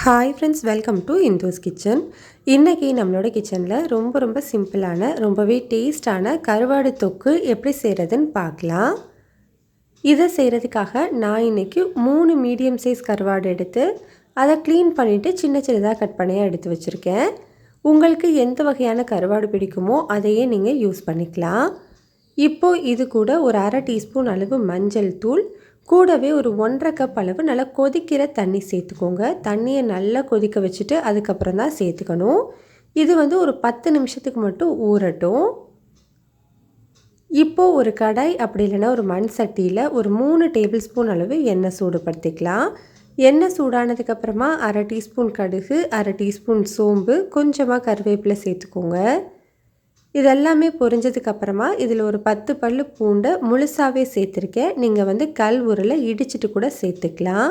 Hi friends, welcome to Indhu's kitchen. இன்றைக்கி நம்மளோட கிச்சனில் ரொம்ப சிம்பிளான ரொம்பவே டேஸ்டான கருவாடு தொக்கு எப்படி செய்கிறதுன்னு பார்க்கலாம். இதை செய்கிறதுக்காக நான் இன்றைக்கி 3 மீடியம் சைஸ் கருவாடு எடுத்து அதை க்ளீன் பண்ணிவிட்டு சின்னதாக கட் பண்ணியாக எடுத்து வச்சுருக்கேன். உங்களுக்கு எந்த வகையான கருவாடு பிடிக்குமோ அதையே நீங்கள் யூஸ் பண்ணிக்கலாம். இப்போது இது கூட ஒரு அரை டீஸ்பூன் அளவு மஞ்சள் தூள், கூடவே ஒரு 1.5 கப் அளவு நல்லா கொதிக்கிற தண்ணி சேர்த்துக்கோங்க. தண்ணியை நல்லா கொதிக்க வச்சுட்டு அதுக்கப்புறம் தான் சேர்த்துக்கணும். இது ஒரு 10 நிமிஷத்துக்கு மட்டும் ஊறட்டும். இப்போது ஒரு கடாய் அப்படி இல்லைன்னா ஒரு மண் சட்டியில் ஒரு 3 டேபிள் ஸ்பூன் அளவு எண்ணெய் சூடுபடுத்திக்கலாம். எண்ணெய் சூடானதுக்கப்புறமா அரை டீஸ்பூன் கடுகு, அரை டீஸ்பூன் சோம்பு, கொஞ்சமாக கருவேப்பிலை சேர்த்துக்கோங்க. இதெல்லாமே பொரிஞ்சதுக்கப்புறமா இதில் ஒரு 10 பல்லு பூண்டை முழுசாகவே சேர்த்துருக்கேன். நீங்கள் கல் உருளை இடிச்சிட்டு கூட சேர்த்துக்கலாம்.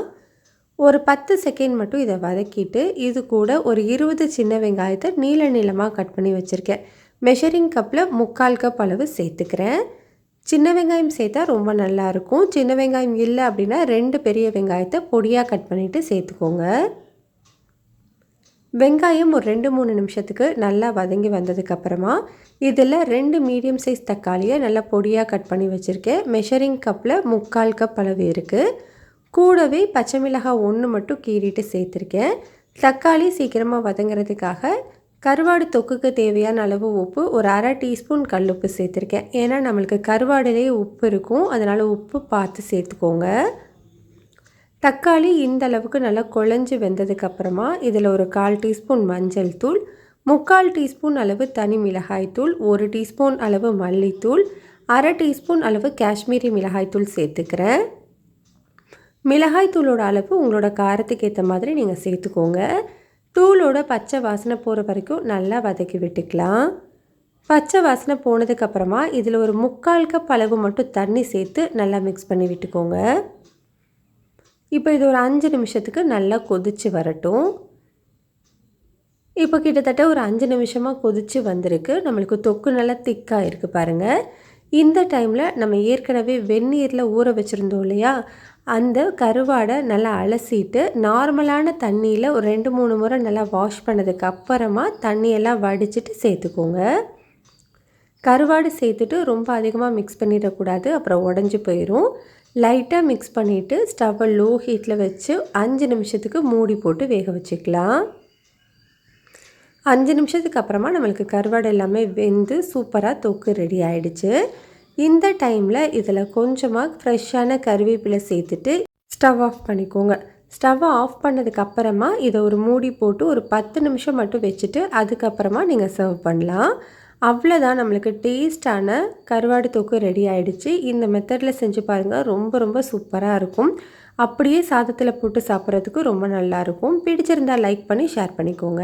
ஒரு 10 செகண்ட் மட்டும் இதை வதக்கிட்டு இது கூட ஒரு 20 சின்ன வெங்காயத்தை நீளமாக கட் பண்ணி வச்சுருக்கேன். மெஷரிங் கப்பில் 3/4 கப் அளவு சேர்த்துக்கிறேன். சின்ன வெங்காயம் சேர்த்தா ரொம்ப நல்லாயிருக்கும். சின்ன வெங்காயம் இல்லை அப்படின்னா 2 பெரிய வெங்காயத்தை பொடியாக கட் பண்ணிவிட்டு சேர்த்துக்கோங்க. வெங்காயம் ஒரு 2-3 நிமிஷத்துக்கு நல்லா வதங்கி வந்ததுக்கப்புறமா இதில் 2 மீடியம் சைஸ் தக்காளியை நல்லா பொடியாக கட் பண்ணி வச்சுருக்கேன். மெஷரிங் கப்பில் 3/4 கப் அளவு இருக்குது. கூடவே பச்சை மிளகாய் 1 மட்டும் கீறிட்டு சேர்த்துருக்கேன். தக்காளி சீக்கிரமாக வதங்கிறதுக்காக கருவாடு தொக்குக்கு தேவையான அளவு உப்பு ஒரு அரை டீஸ்பூன் கல்லுப்பு சேர்த்துருக்கேன். ஏன்னா நம்மளுக்கு கருவாடுலேயே உப்பு இருக்கும், அதனால் உப்பு பார்த்து சேர்த்துக்கோங்க. தக்காளி இந்த அளவுக்கு நல்லா குழஞ்சி வெந்ததுக்கப்புறமா இதில் ஒரு 1/4 டீஸ்பூன் மஞ்சள் தூள், 3/4 டீஸ்பூன் அளவு தனி மிளகாய் தூள், 1 டீஸ்பூன் அளவு மல்லித்தூள், அரை டீஸ்பூன் அளவு காஷ்மீரி மிளகாய் தூள் சேர்த்துக்கிறேன். மிளகாய் தூளோட அளவு உங்களோட காரத்துக்கு ஏற்ற மாதிரி நீங்கள் சேர்த்துக்கோங்க. தூளோட பச்சை வாசனை போகிற வரைக்கும் நல்லா வதக்கி விட்டுக்கலாம். பச்சை வாசனை போனதுக்கப்புறமா இதில் ஒரு 3/4 கப் அளவு மட்டும் தண்ணி சேர்த்து நல்லா மிக்ஸ் பண்ணி விட்டுக்கோங்க. இப்போ இது ஒரு 5 நிமிஷத்துக்கு நல்லா கொதித்து வரட்டும். இப்போ கிட்டத்தட்ட ஒரு 5 நிமிஷமாக கொதித்து வந்திருக்கு. நம்மளுக்கு தொக்கு நல்லா திக்காக இருக்குது பாருங்கள். இந்த டைமில் நம்ம ஏற்கனவே வெந்நீரில் ஊற வச்சுருந்தோம் இல்லையா, அந்த கருவாடை நல்லா அலசிட்டு நார்மலான தண்ணியில் ஒரு 2-3 முறை நல்லா வாஷ் பண்ணதுக்கு அப்புறமா தண்ணியெல்லாம் வடிச்சிட்டு சேர்த்துக்கோங்க. கருவாடு சேர்த்துட்டு ரொம்ப அதிகமாக மிக்ஸ் பண்ணிடக்கூடாது, அப்புறம் உடஞ்சி போயிடும். லைட்டாக மிக்ஸ் பண்ணிவிட்டு ஸ்டவ்வை லோ ஹீட்டில் வச்சு 5 நிமிஷத்துக்கு மூடி போட்டு வேக வச்சுக்கலாம். 5 நிமிஷத்துக்கு அப்புறமா நம்மளுக்கு கருவாடு எல்லாமே வெந்து சூப்பராக தொக்கு ரெடி ஆகிடுச்சு. இந்த டைமில் இதில் கொஞ்சமாக ஃப்ரெஷ்ஷான கருவேப்பிலை சேர்த்துட்டு ஸ்டவ் ஆஃப் பண்ணிக்கோங்க. ஸ்டவ்வை ஆஃப் பண்ணதுக்கப்புறமா இதை ஒரு மூடி போட்டு ஒரு 10 நிமிஷம் மட்டும் வச்சுட்டு அதுக்கப்புறமா நீங்கள் சர்வ் பண்ணலாம். அவ்வளோதான், நம்மளுக்கு டேஸ்டான கருவாடு தொக்கு ரெடி ஆகிடுச்சு. இந்த மெத்தடில் செஞ்சு பாருங்கள், ரொம்ப சூப்பராக இருக்கும். அப்படியே சாதத்தில் போட்டு சாப்பிட்றதுக்கு ரொம்ப நல்லாயிருக்கும். பிடிச்சிருந்தால் லைக் பண்ணி ஷேர் பண்ணிக்கோங்க.